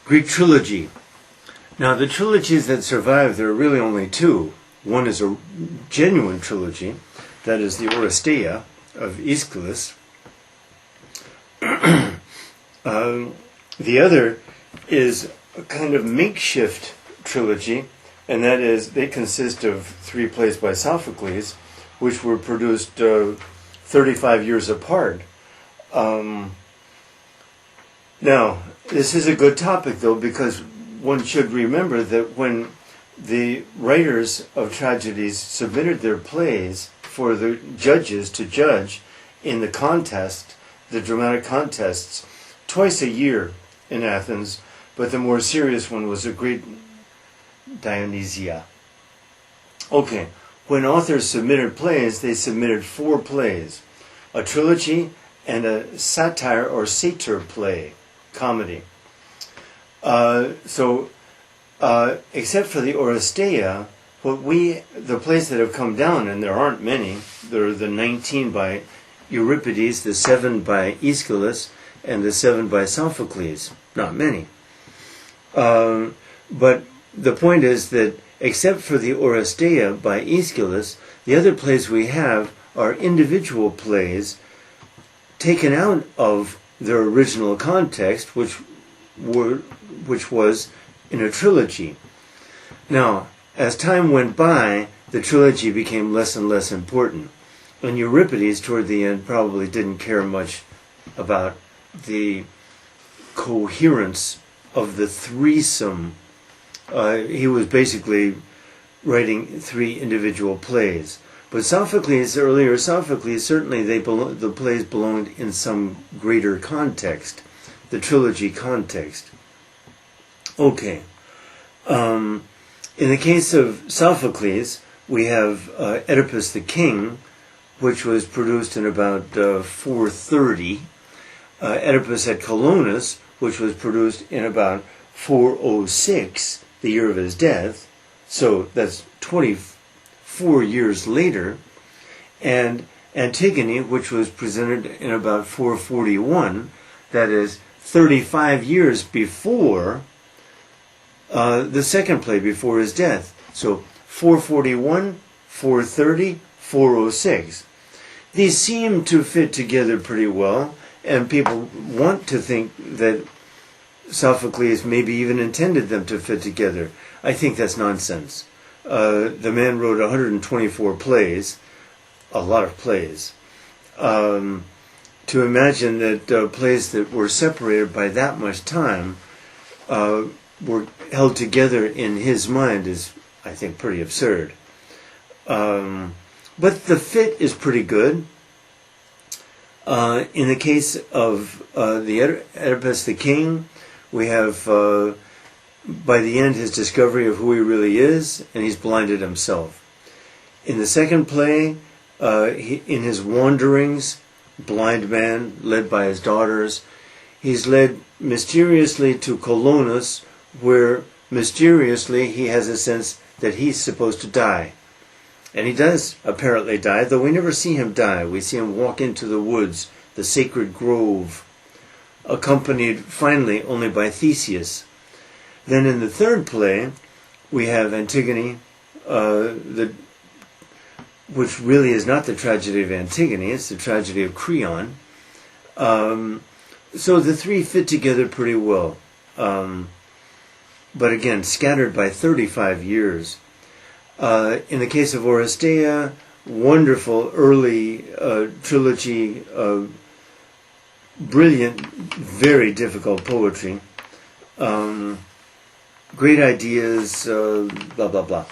Greek Trilogy. Now, the trilogies that survive, there are really only two. One is a genuine trilogy, that is the Oresteia of Aeschylus. The other is a kind of makeshift trilogy, and that is, they consist of three plays by Sophocles, which were produced 35 years apart. Now, this is a good topic, though, because one should remember that when the writers of tragedies submitted their plays for the judges to judge in the contest, the dramatic contests, twice a year in Athens, but the more serious one was a great Dionysia. Okay, when authors submitted plays, they submitted 4 plays, a trilogy and a satire or satyr play, comedy. Except for the Oresteia, the plays that have come down, and there aren't many, there are the 19 by Euripides, the 7 by Aeschylus, and the 7 by Sophocles. Not many. But the point is that except for the Oresteia by Aeschylus, the other plays we have are individual plays taken out of their original context, which was in a trilogy. Now, as time went by, the trilogy became less and less important. And Euripides, toward the end, probably didn't care much about the coherence of the threesome. He was basically writing 3 individual plays. But Sophocles, earlier Sophocles, certainly the plays belonged in some greater context, the trilogy context. Okay. In the case of Sophocles, we have Oedipus the King, which was produced in about 430. Oedipus at Colonus, which was produced in about 406, the year of his death. So that's 24 years later. And Antigone, which was presented in about 441, that is 35 years before the second play, before his death. So 441, 430, 406. These seem to fit together pretty well, and people want to think that Sophocles maybe even intended them to fit together. I think that's nonsense. The man wrote 124 plays, a lot of plays. To imagine that plays that were separated by that much time were held together in his mind is, I think, pretty absurd. But the fit is pretty good. In the case of the Oedipus the King, we have, by the end, his discovery of who he really is, and he's blinded himself. In the second play, in his wanderings, blind man, led by his daughters, he's led mysteriously to Colonus, where mysteriously he has a sense that he's supposed to die. And he does apparently die, though we never see him die. We see him walk into the woods, the sacred grove, accompanied finally only by Theseus. Then in the third play, we have Antigone, which really is not the tragedy of Antigone, it's the tragedy of Creon. So the 3 fit together pretty well. But again, scattered by 35 years. In the case of Oresteia, wonderful early trilogy, brilliant, very difficult poetry, great ideas, blah, blah, blah.